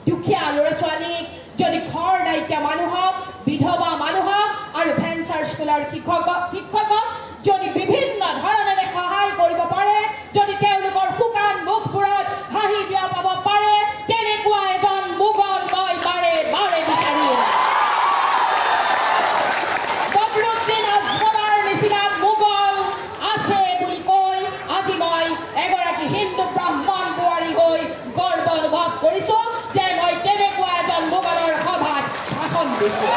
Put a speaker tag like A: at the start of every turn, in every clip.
A: দুখীয়া ল'ৰা ছোৱালীক যদি ঘৰ নাইকিয়া মানুহক বিধৱা মানুহক আৰু ভেঞ্চাৰ স্কুলৰ শিক্ষকক যদি বিভিন্ন ধৰণেৰে সহায় কৰিব পাৰে যদি তেওঁলোকৰ শুকান মুখবোৰত হাঁহি বিয়পাব পাৰে তেনেকুৱা এজন মোগল মই বাৰে বাৰে বিচাৰি বদৰুদ্দিন আজমলৰ নিচিনা মোগল আছে বুলি কৈ আজি মই এগৰাকী হিন্দু ব্ৰাহ্মণ বোৱাৰী হৈ গৰ্ব অনুভৱ কৰিছোঁ যে মই তেনেকুৱা এজন মোগলৰ সভাত ভাষণ দিছোঁ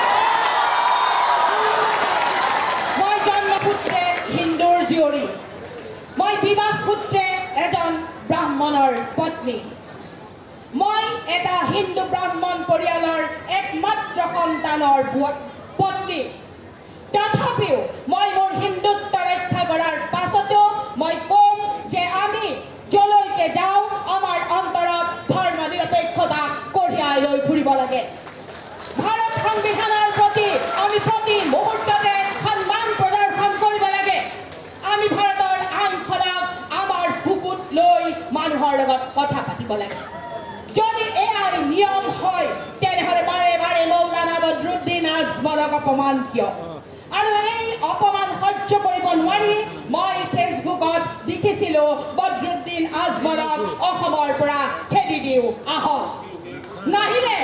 A: মই জন্মসূত্ৰে হিন্দুৰ জীয়ৰী মই বিবাহ সূত্ৰে এজন ব্ৰাহ্মণৰ পত্নী মই এটা হিন্দু ব্ৰাহ্মণ পৰিয়ালৰ একমাত্ৰ সন্তানৰ পত্নী তথাপিও মই মোৰ হিন্দুত্ব ৰক্ষা কৰাৰ পাছতো মই কম যে আমি যলৈকে যাওঁ আমাৰ অন্তৰত ধৰ্ম নিৰপেক্ষতা কঢ়িয়াই লৈ ফুৰিব লাগে ভাৰত সংবিধানৰ প্ৰতি আমি প্ৰতি মুহূৰ্ততে সন্মান প্ৰদৰ্শন কৰিব লাগে আমি ভাৰতৰ আইনখনক আমাৰ বুকুত লৈ মানুহৰ লগত কথা পাতিব লাগে যদি এয়াই নিয়ম হয় তেনেহ'লে বাৰে বাৰে মৌলানা বদৰুদ্দিন আজমলক অপমান কিয় আৰু এই অপমান সহ্য কৰিব নোৱাৰি মই ফেচবুকত লিখিছিলোঁ বদৰুদ্দিন আজমলক অসমৰ পৰা খেদি দিওঁ আহক নাহিলে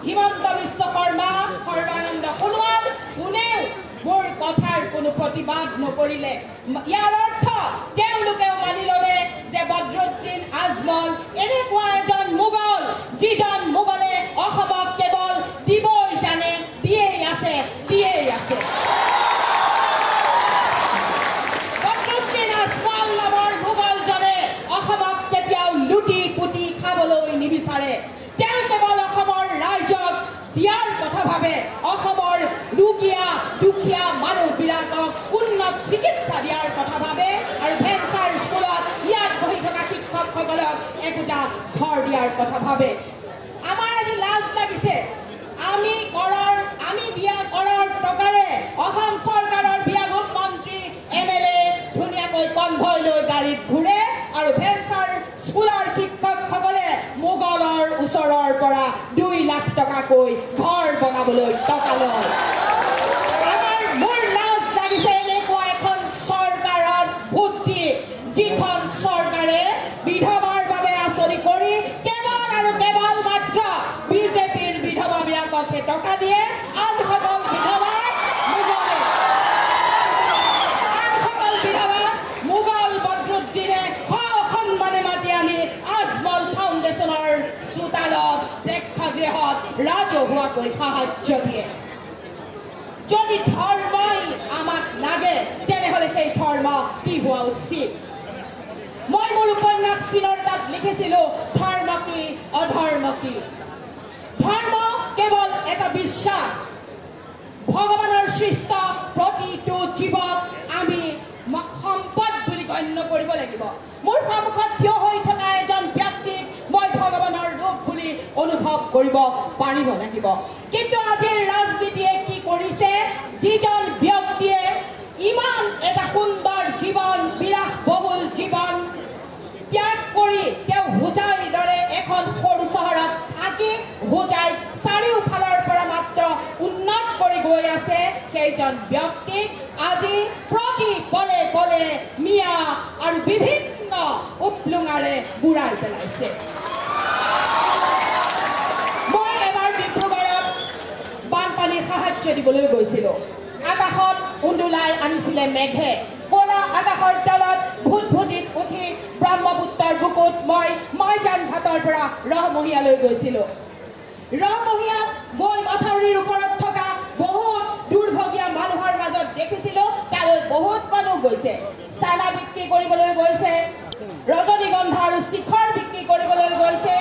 A: হিমন্ত বিশ্ব শৰ্মা সৰ্বানন্দ সোণোৱাল কোনেও মোৰ কথাৰ কোনো প্ৰতিবাদ নকৰিলে ইয়াৰ অৰ্থ তেওঁলোকেও মানি ল'লে যে বদৰুদ্দিন আজমল এনেকুৱা এজন মোগল যিজন মোগলে অসমক কেৱল দিবই জানে দিয়েই আছে বদৰুদ্দিন আজমল নামৰ মোগলজনে অসমক কেতিয়াও লুটি পুতি খাবলৈ নিবিচাৰে তেওঁ কেৱল অসমৰ ৰাইজক দিয়াৰ কথা ভাবে অসমৰ দুখীয়া মানুহবিলাকক উন্নত চিকিৎসা দিয়াৰ কথা ভাবে আৰু ভেঞ্চাৰ স্কুলত ইয়াত বহি থকা শিক্ষকসকলক একোটা ঘৰ দিয়াৰ কথা ভাবে আমাৰ আজি লাজ লাগিছে আমি কৰৰ টকাৰে অসম চৰকাৰৰ বিয়াগোপ মন্ত্ৰী MLA ধুনীয়াকৈ কনভয় লৈ গাড়ীত ঘূৰে আৰু ভেঞ্চাৰ স্কুলৰ শিক্ষকসকলে মোগলৰ ওচৰৰ পৰা 2 লাখ টকাকৈ ঘৰ বনাবলৈ টকা লয় আমাৰ মোৰ লাজ লাগিছে এনেকুৱা এখন চৰকাৰত ভোট দি যিখন চৰকাৰে বিধৱাৰ বাবে আঁচনি কৰি কেৱল আৰু কেৱল মাত্ৰ বিজেপিৰ বিধৱাবিলাককহে টকা দিয়ে আনসকল বিধৱা মোগল বদৰুদ্দিনে সন্মানে মাতি আনি আজমল ফাউণ্ডেশ্যনৰ চোতালত প্ৰেক্ষাগৃহত ৰাজহুৱাকৈ সাহায্য দিয়ে যদি ধৰ্মই আমাক লাগে তেনেহ'লে সেই ধৰ্ম কি হোৱা উচিত মই মোৰ উপন্যাস চীনৰ তাত লিখিছিলোঁ ধৰ্ম কি অধৰ্ম কি ধৰ্ম কেৱল এটা বিশ্বাস ভগৱানৰ সৃষ্ট প্ৰতিটো জীৱক আমি সম্পদ বুলি গণ্য কৰিব লাগিব মোৰ সন্মুখত থিয় হৈ থকা এজন ব্যক্তিক মই ভগৱানৰ ৰূপ বুলি অনুভৱ কৰিব পাৰিব লাগিব কিন্তু আজিৰ ৰাজনীতিয়ে কি কৰিছে যিজন ব্যক্তিয়ে ইমান এটা সুন্দৰ জীৱন বিলাসবহুল জীৱন ত্যাগ কৰি তেওঁ হোজাইৰ দৰে এখন সৰু চহৰত থাকি হোজাইক চাৰিওফালৰ পৰা মাত্ৰ উন্নত কৰি গৈ আছে সেইজন ব্যক্তিক আজি প্ৰতি পলে পলে মিয়া আৰু বিভিন্ন উপলুঙাৰে বুঢ়াই পেলাইছে মই এবাৰ ডিব্ৰুগড়ত বানপানীৰ সাহায্য দিবলৈ গৈছিলোঁ আকাশত উন্দুলাই আনিছিলে মেঘে কলা আকাশৰ তলত ভুটভুটিত উঠি ব্ৰহ্মপুত্ৰৰ বুকুত মই মাইজান ঘাটৰ পৰা ৰহমহীয়ালৈ গৈছিলোঁ ৰহমহীয়াত গৈ মাথাউৰিৰ ওপৰত থকা বহুত দুৰ্ভগীয়া মানুহৰ মাজত দেখিছিলোঁ তালৈ বহুত মানুহ গৈছে চানা বিক্ৰী কৰিবলৈ গৈছে ৰজনীগন্ধা আৰু শিখৰ বিক্ৰী কৰিবলৈ গৈছে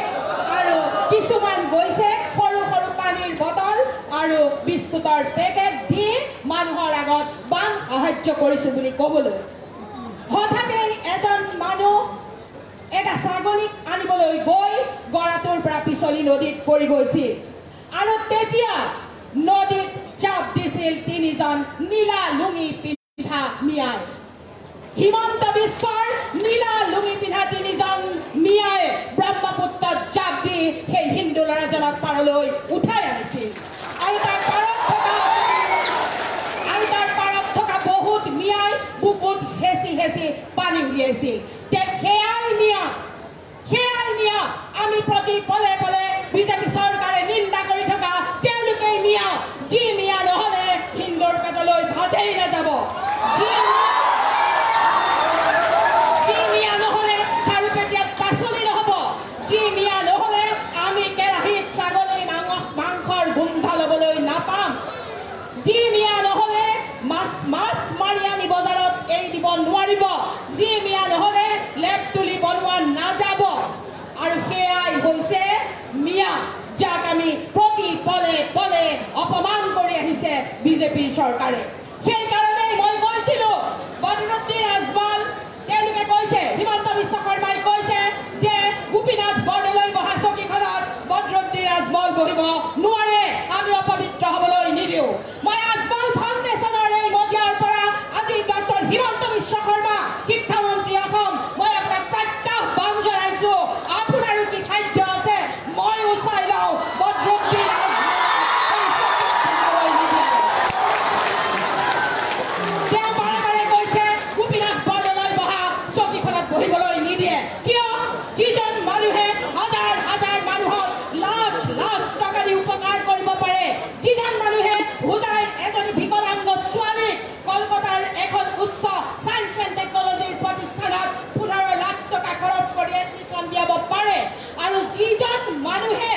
A: আৰু কিছুমান গৈছে সৰু সৰু পানীৰ বটল আৰু বিস্কুটৰ পেকেট দি মানুহৰ আগত বান সাহায্য কৰিছোঁ বুলি ক'বলৈ হঠাতেই এজন মানুহ এটা ছাগলীক আনিবলৈ গৈ গৰাটোৰ পৰা পিছলি নদীত পৰি গৈছিল আৰু তেতিয়া নদীত চাপ দিছিল 3জন নীলা লুঙি পিন্ধা মিয়াই হিমন্ত বিশ্বৰ নীলা লুঙি পিন্ধা 3জন মিয়াই ব্ৰহ্মপুত্ৰত চাপ দি সেই হিন্দু ল'ৰাজনক পাৰলৈ উঠাই আনিছিল আৰু তাৰ পাৰত থকা বহুত মিয়াই বুকুত হেঁচি হেঁচি পানী উলিয়াইছিল সেয়াই মিয়া আমি প্ৰতি পলে পলে বিজেপি চৰকাৰে নিন্দা কৰি থকা তেওঁলোকেই মিয়া যি মিয়া নহ'লে হিন্দুৰ পেটলৈ ভাতেই নাযাব যি মিয়া নহ'লে খাৰু পেটীয়াত পাচলি নহ'ব যি মিয়া নহ'লে আমি কেৰাহীত ছাগলী মাংসৰ গোন্ধ ল'বলৈ নাপাম যি মিয়া নহ'লে মাছ মাৰি আনি বজাৰত এৰি দিব নোৱাৰিব যি মিয়া নহ'লে লেপ তুলি বনোৱা নাযাব আৰু সেয়াই হৈছে মিয়া যাক আমি প্ৰতি পলে পলে অপমান কৰি আহিছে বিজেপিৰ চৰকাৰে সেইকাৰণেই মই কৈছিলোঁ বদৰুদ্দিন আজমল তেওঁলোকে কৈছে হিমন্ত বিশ্ব শৰ্মাই কৈছে যে গোপীনাথ বৰদলৈ বহা চকীখনত বদৰুদ্দিন আজমল বহিব নোৱাৰে আমি অপবিত্ৰ হ'বলৈ নিদিওঁ মই আজমল ফাউণ্ডেশ্যনৰ এই মজিয়াৰ পৰা আজি ডক্টৰ হিমন্ত বিশ্ব শৰ্মা শিক্ষামন্ত্ৰী অসম মই আপোনাক প্ৰত্যাহ্বান জনাইছোঁ আপোনাৰো কি খাদ্য আছে ময়ো চাই লওঁ বদৰুদ্দিন তেওঁ বাৰে বাৰে কৈছে গোপীনাথ বৰদলৈ বহা চকীখনত বহিবলৈ নিদিয়ে কিয় যিজন মানুহে হাজাৰ হাজাৰ মানুহক লাখ লাখ টকা দি উপকাৰ কৰিব পাৰে যিজন মানুহে হুজাইৰ এজনী বিকলাংগ ছোৱালীক কলকাতাৰ এখন উচ্চ ছায়েন্স এণ্ড টেকনলজিৰ প্ৰতিষ্ঠানত 15 লাখ টকা খৰচ কৰি এডমিশ্যন দিয়াব পাৰে আৰু যিজন মানুহে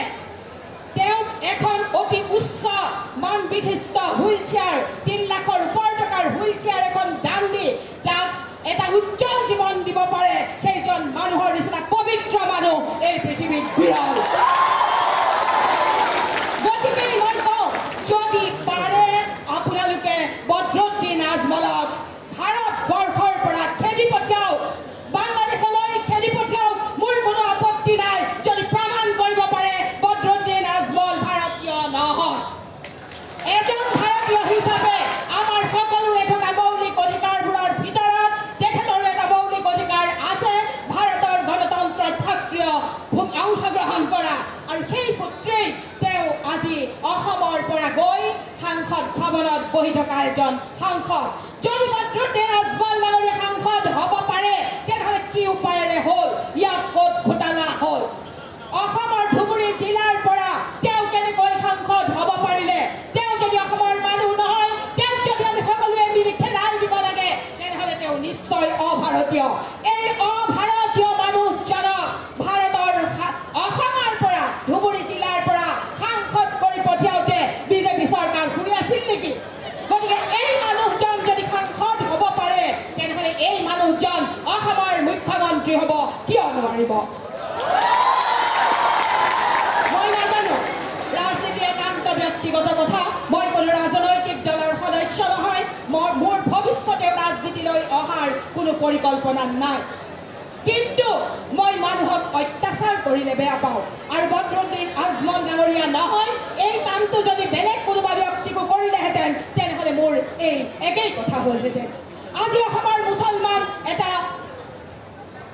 A: তেওঁক এখন অতি উচ্চ মান বিশিষ্ট হুইল চেয়াৰ 3 লাখৰ ওপৰ টকাৰ হুইল চেয়াৰ এখন দান দি তাক এটা উজ্জ্বল জীৱন দিব পাৰে সেইজন মানুহৰ নিচিনা পবিত্ৰ মানুহ এই পৃথিৱীত বিৰল গতিকে মই কওঁ যদি পাৰে আপোনালোকে বদৰুদ্দিন আজমলক ভাৰতবৰ্ষৰ পৰা খেদি পঠিয়াওক বাংলাদেশলৈ খেদি পঠিয়াওক মোৰ কোনো আপত্তি নাই যদি প্ৰমাণ কৰিব পাৰে বদৰুদ্দিন আজমল ভাৰতীয় নহয় এজন ভাৰতীয় হিচাপে আমাৰ সকলোৰে থকা মৌলিক অধিকাৰবোৰৰ ভিতৰত তেখেতৰ এটা মৌলিক অধিকাৰ আছে ভাৰতৰ গণতন্ত্ৰত সক্ৰিয় অংশগ্ৰহণ কৰা আৰু সেই সূত্ৰেই তেওঁ আজি অসমৰ পৰা গৈ সাংসদ ভৱনত বহি থকা এজন সাংসদ যদি বদৰুদ্দিন আজমল ডাঙৰীয়া সাংসদ হ'ব পাৰে তেনেহ'লে কি উপায়েৰে হ'ল ইয়াত ক'ত ঘোটালা হ'ল অসমৰ ধুবুৰী জিলাৰ পৰা তেওঁ কেনেকৈ সাংসদ হ'ব পাৰিলে তেওঁ যদি অসমৰ মানুহ নহয় তেওঁক যদি আমি সকলোৱে মিলি খেদাই দিব লাগে তেনেহ'লে তেওঁ নিশ্চয় অভাৰতীয় এই অভাৰতীয় মানুহজনক ভাৰতৰ অসমৰ পৰা ধুবুৰী জিলাৰ পৰা সাংসদ কৰি পঠিয়াওঁতে বিজেপি চৰকাৰ শুনি আছিল নেকি গতিকে এই মানুহজন যদি সাংসদ হ'ব পাৰে তেনেহ'লে এই মানুহজন অসমৰ মুখ্যমন্ত্ৰী হ'ব কিয় নোৱাৰিব মই নাজানো ৰাজনীতি একান্ত ব্যক্তিগত কথা মই কোনো ৰাজনৈতিক দলৰ সদস্য নহয় মোৰ ভৱিষ্যতে ৰাজনীতিলৈ অহাৰ কোনো পৰিকল্পনা নাই কিন্তু মই মানুহক অত্যাচাৰ কৰিলে বেয়া পাওঁ আৰু বদৰুদ্দিন আজমল ডাঙৰীয়া নহয় এই কামটো যদি বেলেগ কোনোবা ব্যক্তিকো কৰিলেহেঁতেন তেনেহ'লে মোৰ এই একেই কথা হ'লহেঁতেন আজি অসমৰ মুছলমান এটা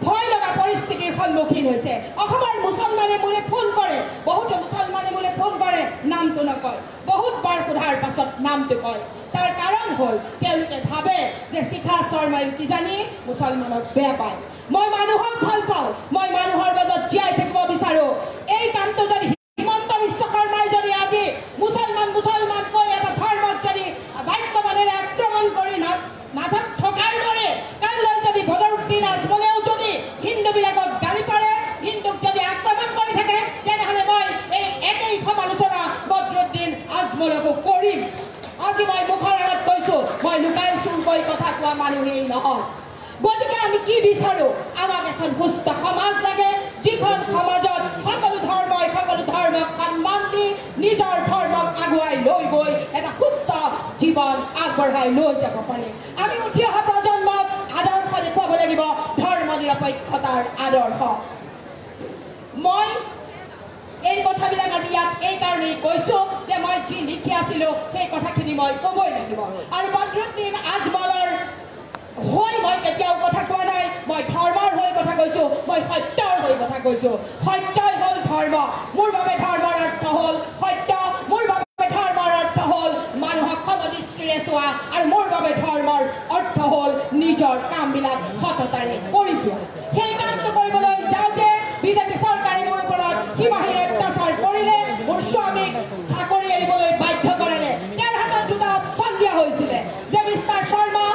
A: ভয় লগা পৰিস্থিতিৰ সন্মুখীন হৈছে অসমৰ মুছলমানে মোলৈ ফোন কৰে বহুতো মুছলমানে মোলৈ ফোন কৰে নামটো নকয় বহুতবাৰ সোধাৰ পাছত নামটো কয় তাৰ কাৰণ হ'ল তেওঁলোকে ভাবে যে শিখা শৰ্মাই কিজানি মুছলমানক বেয়া পায় মই মানুহক ভাল পাওঁ মই মানুহৰ মাজত জীয়াই থাকিব বিচাৰোঁ এই কামটো যদি হিমন্ত বিশ্ব শৰ্মাই যদি আজি মুছলমান কৈ এটা ধৰ্মক যদি বাক্যবাণেৰে আক্ৰমণ কৰি থকাৰ দৰে কাইলৈ যদি বদৰুদ্দিন আজমলেও যদি হিন্দুবিলাকক গালি পাৰে হিন্দুক যদি আক্ৰমণ কৰি থাকে তেনেহ'লে মই এই একেই সমালোচনা বদৰুদ্দিন আজমলকো কৰিম আজি মই মুখৰ আগত কৈছোঁ মই লুকাই চুৰকৈ কথা কোৱা মানুহেই নহয় গতিকে আমি কি বিচাৰোঁ আমাক এখন সুস্থ সমাজ লাগে যিখন সমাজত সকলো ধৰ্মই সকলো ধৰ্মক সন্মান দি নিজৰ ধৰ্মক আগুৱাই লৈ গৈ এটা সুস্থ জীৱন আগবঢ়াই লৈ যাব পাৰে আমি উঠি অহা প্ৰজন্মক আদৰ্শ দেখুৱাব লাগিব ধৰ্ম নিৰপেক্ষতাৰ আদৰ্শ মই এই কথাবিলাক আজি ইয়াত এইকাৰণেই কৈছোঁ যে মই যি লিখি আছিলোঁ সেই কথাখিনি মই ক'বই লাগিব আৰু বদৰুদ্দিন আজমলৰ হৈ মই কেতিয়াও কথা কোৱা নাই মই ধৰ্মৰ হৈ কথা কৈছোঁ মই সত্যৰ হৈ কথা কথা কৈছো সত্যই হল ধৰ্ম মোৰ বাবে ধৰ্মৰ অৰ্থ হল সত্য মোৰ বাবে ধৰ্মৰ অৰ্থ হল মানুহক সমদৃষ্টিৰে চোৱা আৰু মোৰ বাবে ধৰ্মৰ অৰ্থ হল নিজৰ কামবিলাক সততাৰে কৰি যোৱা সেই কামটো কৰিবলৈ যাওঁতে বিজেপি চৰকাৰে মোৰ ওপৰত সীমাহীন অত্যাচাৰ কৰিলে মোৰ স্বামীক চাকৰি এৰিবলৈ বাধ্য কৰালে তেওঁৰ হাতত দুটা অপচন দিয়া হৈছিলে যে মিষ্টাৰ শৰ্মা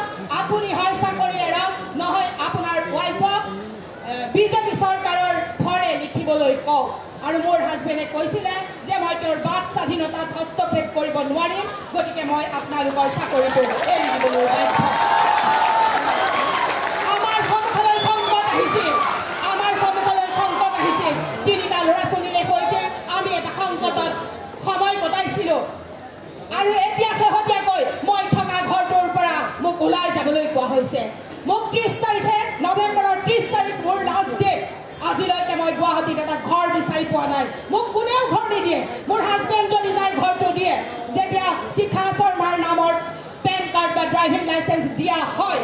A: আপুনি হয় চাকৰি এৰক নহয় আপোনাৰ ৱাইফক বিজেপি চৰকাৰৰ ঘৰে লিখিবলৈ কওক আৰু মোৰ হাজবেণ্ডে কৈছিলে যে মই তেওঁৰ বাক স্বাধীনতাত হস্তক্ষেপ কৰিব নোৱাৰিম গতিকে মই আপোনালোকৰ চাকৰিটো এৰি দিবলৈ বাধ্য আমাৰ সন্মুখলৈ সংকট আহিছিল তিনিটা ল'ৰা ছোৱালীৰে সৈতে আমি এটা সংকটত সময় কটাইছিলোঁ আৰু এতিয়া শেহতীয়াকৈ মই থকা ঘৰটোৰ পৰা মোক ওলাই যাবলৈ কোৱা হৈছে মোক 30 তাৰিখে নৱেম্বৰৰ 30 তাৰিখ মোৰ লাষ্ট ডেট আজিলৈকে মই গুৱাহাটীত এটা ঘৰ বিচাৰি পোৱা নাই মোক কোনেও ঘৰ নিদিয়ে মোৰ হাজবেণ্ড যদি যায় ঘৰটো দিয়ে যেতিয়া শিখা শৰ্মাৰ নামৰ পেন কাৰ্ড বা ড্ৰাইভিং লাইচেন্স দিয়া হয়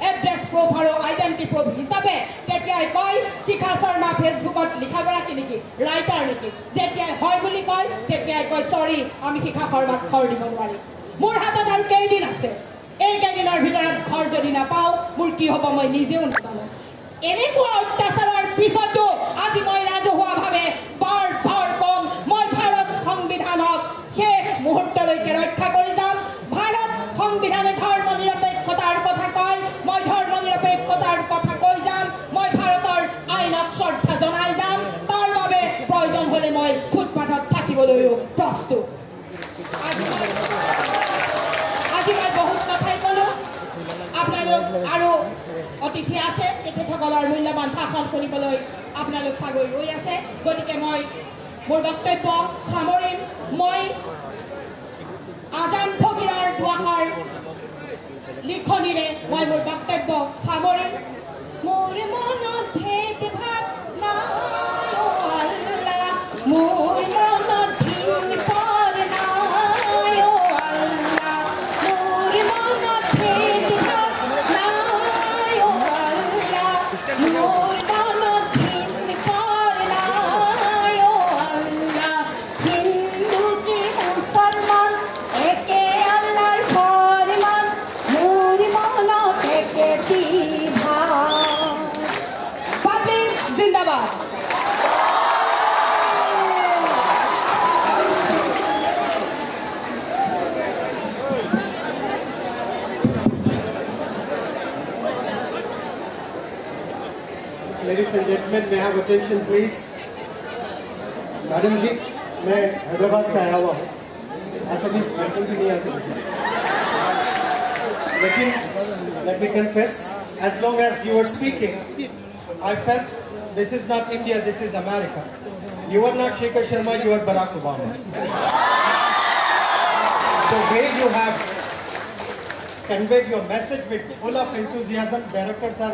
A: এড্ৰেছ প্ৰুফ আৰু আইডেণ্টি প্ৰুফ হিচাপে তেতিয়াই কয় শিখা শৰ্মা ফেচবুকত লিখাগৰাকী নেকি ৰাইটাৰ নেকি যেতিয়াই হয় বুলি কয় তেতিয়াই কয় চৰি আমি শিখা শৰ্মাক ঘৰ দিব নোৱাৰিম মোৰ হাতত আৰু কেইদিন আছে এই কেইদিনৰ ভিতৰত ঘৰ যদি নাপাওঁ মোৰ কি হ'ব মই নিজেও নাজানো এনেকুৱা অত্যাচাৰৰ পিছতো আজি মই ৰাজহুৱাভাৱে বাৰ কম মই ভাৰত সংবিধানক শেষ মুহূৰ্তলৈকে ৰক্ষা কৰি যাম ভাৰত সংবিধানে ধৰ্ম নিৰপেক্ষতাৰ কথা কয় মই ধৰ্ম নিৰপেক্ষতাৰ কথা কৈ যাম মই ভাৰতৰ আইনক শ্ৰদ্ধা জনাই যাম তাৰ বাবে প্ৰয়োজন হ'লে মই ফুটপাথত থাকিবলৈও প্ৰস্তুত আজি মই বহুত কথাই ক'লো আপোনালোক আৰু অতিথি আছে তেখেতসকলৰ মূল্যৱান ভাষণ শুনিবলৈ আপোনালোক চাগৈ ৰৈ আছে গতিকে মই মোৰ বক্তব্য সামৰিম মই আজান ফকীৰৰ দুআষাৰ লিখনিৰে মই মোৰ বক্তব্য সামৰিম মোৰ মনত ভেদ ভাৱ নাই অ আল্লাহ মোৰ মনত ভিন পৰ নাই অ আল্লাহ মোৰ মনত ভেদ ভাৱ নাই অ আল্লাহ মোৰ মনত ভিন পৰ নাই অ আল্লাহ হিন্দু কি মুছলমান একে আল্লাহৰ ফৰমান মোৰ মনত একেটি ভাৱ পাব্লিক জিন্দাবাদ
B: Ladies and gentlemen, may I have attention please? Madam जी, मैं हैदराबाद से आया हुआ हूँ। ऐसा भी स्पेशल भी नहीं आती मुझे। लेकिन let me confess, as long as you were speaking, I felt this is not India, this is America. You are not Shekhar Sharma, you are Barack Obama. The way you have conveyed your message with full of enthusiasm, director sir,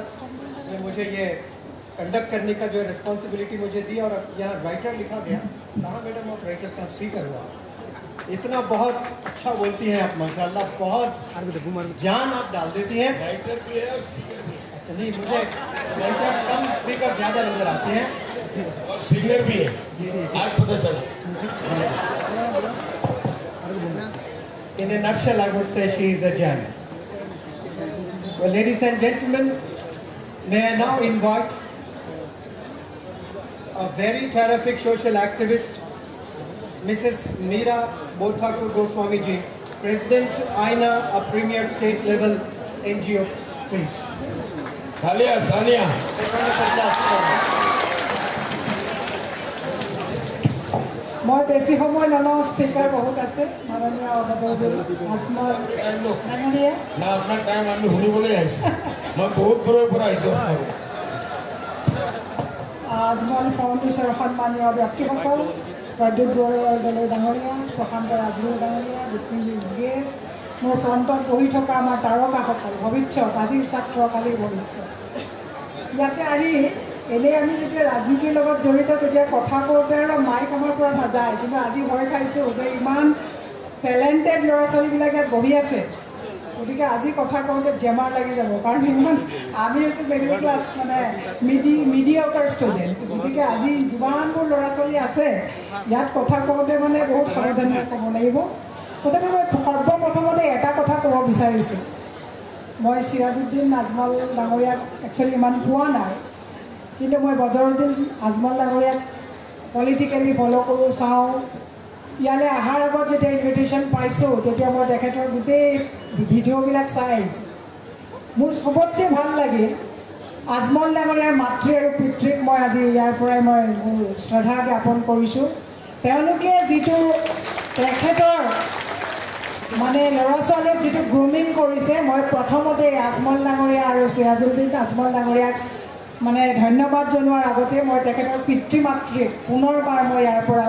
B: ने मुझे ये conduct करने का जो responsibility मुझे दी और यहाँ writer लिखा गया कहाँ मैडम आप राइटर का स्पीकर हुआ इतना बहुत अच्छा बोलती हैं आप माशाल्लाह बहुत जान आप डाल देती हैं राइटर भी है और स्पीकर भी है अच्छा नहीं मुझे राइटर कम स्पीकर ज़्यादा नज़र आते हैं और सिंगर भी है आज पता चला In a nutshell I would say she is a gem. Well ladies and gentlemen, may I now invite a very terrific social activist, Mrs. Meera Bothakur Goswami ji, President AINA, a premier state level NGO, please. Thalia.
C: মই বেছি সময় নলওঁ speaker বহুত আছে মাননীয় অবদৰ আজমল ডাঙৰীয়া
D: না আপোনাৰ টাইম আমি শুনিবলৈ আহিছোঁ মই বহুত দূৰৰ পৰা আহিছোঁ
C: আজমল ফাউণ্ডেশ্যনৰ সন্মানীয় ব্যক্তিসকল প্ৰদ্যুৎ বৰদলৈ ডাঙৰীয়া প্ৰশান্ত ৰাজগুৰু ডাঙৰীয়া ডিষ্টিংগুইছড গেষ্ট মোৰ ফ্ৰণ্টত বহি থকা আমাৰ তাৰকাসকল ভৱিষ্যত আজিৰ ছাত্ৰ কালিৰ ভৱিষ্যত ইয়াতে আহি এনেই আমি যেতিয়া ৰাজনীতিৰ লগত জড়িত তেতিয়া কথা কওঁতে আৰু মাইক আমাৰ পৰা নাযায় কিন্তু আজি ভয় খাইছোঁ যে ইমান টেলেণ্টেড ল'ৰা ছোৱালীবিলাক ইয়াত বহি আছে গতিকে আজি কথা কওঁতে জেমাৰ লাগি যাব কাৰণ ইমান আমি হৈছে মিডিল ক্লাছ মানে মিডিঅকাৰ ষ্টুডেণ্ট গতিকে আজি যিমানবোৰ ল'ৰা ছোৱালী আছে ইয়াত কথা কওঁতে মানে বহুত সাৱধানে ক'ব লাগিব তথাপি মই সৰ্বপ্ৰথমতে এটা কথা ক'ব বিচাৰিছোঁ মই চিৰাজুদ্দিন আজমল ডাঙৰীয়াক একচুৱেলি ইমান পোৱা নাই কিন্তু মই বদৰুদ্দিন আজমল ডাঙৰীয়াক পলিটিকেলি ফ'ল' কৰোঁ চাওঁ ইয়ালৈ অহাৰ আগত যেতিয়া ইনভিটেশ্যন পাইছোঁ তেতিয়া মই তেখেতৰ গোটেই ভিডিঅ'বিলাক চাই আহিছোঁ মোৰ চবতছে ভাল লাগে আজমল ডাঙৰীয়াৰ মাতৃ আৰু পিতৃক মই আজি ইয়াৰ পৰাই মই মোৰ শ্ৰদ্ধা জ্ঞাপন কৰিছোঁ তেওঁলোকে যিটো তেখেতৰ মানে ল'ৰা ছোৱালীক যিটো গ্ৰুমিং কৰিছে মই প্ৰথমতে আজমল ডাঙৰীয়া আৰু চিৰাজুদ্দিন আজমল ডাঙৰীয়াক মানে ধন্যবাদ জনোৱাৰ আগতে মই তেখেতৰ পিতৃ মাতৃক পুনৰবাৰ মই ইয়াৰ পৰা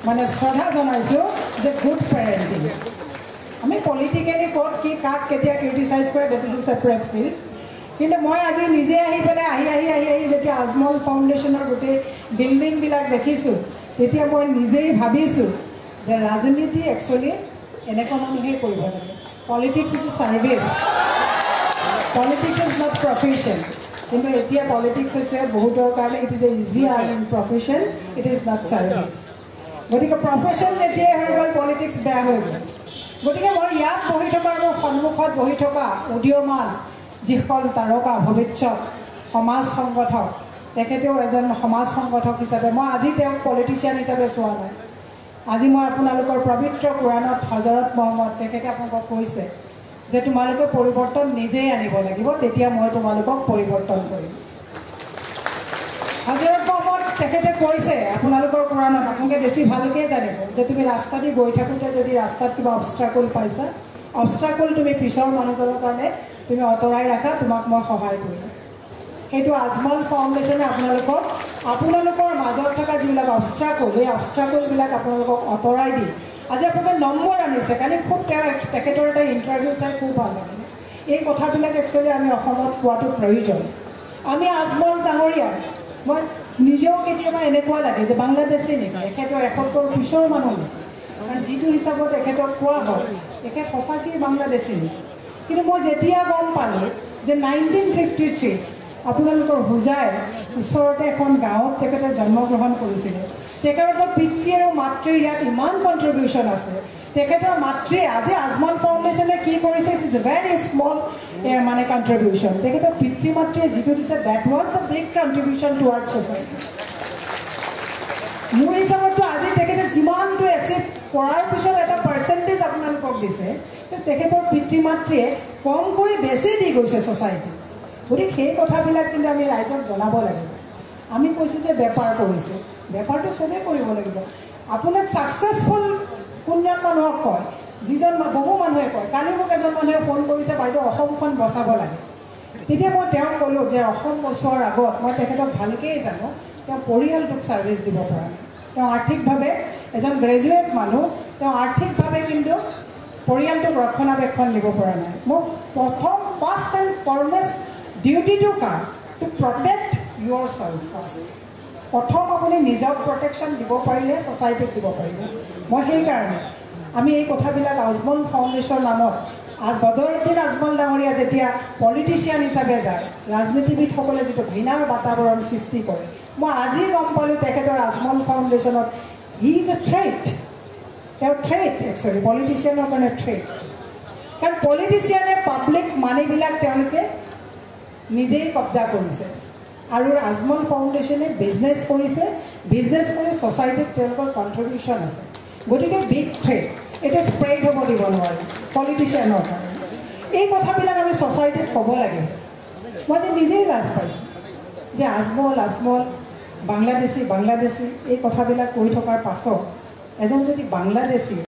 C: মানে শ্ৰদ্ধা জনাইছোঁ যে গুড পেৰেণ্টিং আমি পলিটিকেলি ক'ত কি কাক কেতিয়া ক্ৰিটিচাইজ কৰে date is a separate field কিন্তু মই আজি নিজে আহি পেলাই আহি যেতিয়া আজমল ফাউণ্ডেশ্যনৰ গোটেই বিল্ডিংবিলাক দেখিছোঁ তেতিয়া মই নিজেই ভাবিছোঁ যে ৰাজনীতি একচুৱেলি এনেকুৱা মানুহেই কৰিব লাগে politics is a service politics is not profession কিন্তু এতিয়া পলিটিক্স হৈছে বহুতৰ কাৰণে it is a easy earning profession it is not service গতিকে প্ৰফেশ্যন যেতিয়াই হৈ গ'ল পলিটিক্স বেয়া হৈ গ'ল গতিকে মই ইয়াত বহি থকা মোৰ সন্মুখত বহি থকা উদীয়মান যিসকল তাৰকা ভৱিষ্যত সমাজ সংগঠক তেখেতেও এজন সমাজ সংগঠক হিচাপে মই আজি তেওঁক পলিটিচিয়ান হিচাপে চোৱা নাই আজি মই আপোনালোকৰ পবিত্ৰ কোৰাণত হজৰত মহম্মদ তেখেতে আপোনালোকক কৈছে যে তোমালোকে পৰিৱৰ্তন নিজেই আনিব লাগিব তেতিয়া মই তোমালোকক পৰিৱৰ্তন কৰিম হজৰত মহম্মদ তেখেতে কৈছে আপোনালোকৰ কোৰাণত আপোনালোকে বেছি ভালকৈ জানিব যে তুমি ৰাস্তা দি গৈ থাকোঁতে যদি ৰাস্তাত কিবা অবষ্টাকল পাইছা অবষ্টাকল তুমি পিছৰ মানুহজনৰ কাৰণে তুমি আঁতৰাই ৰাখা তোমাক মই সহায় কৰিম সেইটো আজমল ফাউণ্ডেশ্যনে আপোনালোকৰ মাজত থকা যিবিলাক অবষ্টাকল এই অবষ্টাকলবিলাক আপোনালোকক আঁতৰাই দি আজি আপোনালোকে নম্বৰ আনিছে কালি খুব তেখেতৰ এটা ইণ্টাৰভিউ চাই খুব ভাল লাগিলে এই কথাবিলাক একচুৱেলি আমি অসমত পোৱাটো প্ৰয়োজন আমি আজমল ডাঙৰীয়া মই নিজেও কেতিয়াবা এনেকুৱা লাগে যে বাংলাদেশী নেকি এখেতৰ 71 পিছৰ মানুহ নেকি কাৰণ যিটো হিচাপত এখেতক কোৱা হয় এখেত সঁচাকৈয়ে বাংলাদেশী নেকি কিন্তু মই যেতিয়া গম পালোঁ যে 1953 আপোনালোকৰ হোজাইৰ ওচৰতে এখন গাঁৱত তেখেতে জন্মগ্ৰহণ কৰিছিলে তেখেতৰ পিতৃ আৰু মাতৃৰ ইয়াত ইমান কণ্ট্ৰিবিউশ্যন আছে তেখেতৰ মাতৃয়ে আজি আজমল ফাউণ্ডেশ্যনে কি কৰিছে it is a very small মানে কণ্ট্ৰিবিউশ্যন তেখেতৰ পিতৃ মাতৃয়ে যিটো দিছে that was the big contribution toward society মোৰ হিচাপততো আজি তেখেতে যিমানটো এচিড কৰাৰ পিছত এটা পাৰ্চেণ্টেজ আপোনালোকক দিছে তেখেতৰ পিতৃ মাতৃয়ে কম কৰি বেছি দি গৈছে ছ'চাইটি গতিকে সেই কথাবিলাক কিন্তু আমি ৰাইজক জনাব লাগিব আমি কৈছোঁ যে বেপাৰ কৰিছে বেপাৰটো চবেই কৰিব লাগিব আপোনাক ছাকচেছফুল কোনজন মানুহক কয় যিজন বহু মানুহে কয় কালি মোক এজন মানুহে ফোন কৰিছে বাইদেউ অসমখন বচাব লাগে তেতিয়া মই তেওঁক ক'লোঁ যে অসম বচোৱাৰ আগত মই তেখেতক ভালকৈয়ে জানো তেওঁ পৰিয়ালটোক ছাৰ্ভিচ দিব পৰা নাই তেওঁ আৰ্থিকভাৱে এজন গ্ৰেজুৱেট মানুহ তেওঁ আৰ্থিকভাৱে কিন্তু পৰিয়ালটোক ৰক্ষণাবেক্ষণ দিব পৰা নাই মোৰ প্ৰথম ফাৰ্ষ্ট এণ্ড ফৰমেষ্ট ডিউটিটো কাৰ to protect yourself first প্ৰথম আপুনি নিজক প্ৰটেকশ্যন দিব পাৰিলে ছ'চাইটিক দিব পাৰিব মই সেইকাৰণে আমি এই কথাবিলাক আজমল ফাউণ্ডেশ্যনৰ নামত বদৰুদ্দিন আজমল ডাঙৰীয়া যেতিয়া পলিটিচিয়ান হিচাপে যায় ৰাজনীতিবিদসকলে যিটো ঘৃণাৰ বাতাৱৰণ সৃষ্টি কৰে মই আজি গম পালোঁ তেখেতৰ আজমল ফাউণ্ডেশ্যনত হি ইজ এ থ্ৰেট তেওঁ থ্ৰেট একচুৱেলি পলিটিচিয়ানৰ কাৰণে থ্ৰেট কাৰণ পলিটিচিয়ানে পাব্লিক মানিবিলাক তেওঁলোকে নিজেই কব্জা কৰিছে আৰু আজমল ফাউণ্ডেশ্যনে বিজনেছ কৰিছে বিজনেছ কৰি ছ'চাইটিত তেওঁলোকৰ কণ্ট্ৰিবিউশ্যন আছে গতিকে বিগ থ্ৰেট এইটো স্প্ৰেড হ'ব দিব নোৱাৰি পলিটিচিয়ানৰ কাৰণে এই কথাবিলাক আমি ছ'চাইটিত ক'ব লাগে মই যে নিজেই লাজ পাইছোঁ যে আজমল বাংলাদেশী এই কথাবিলাক কৈ থকাৰ পাছত এজন যদি বাংলাদেশী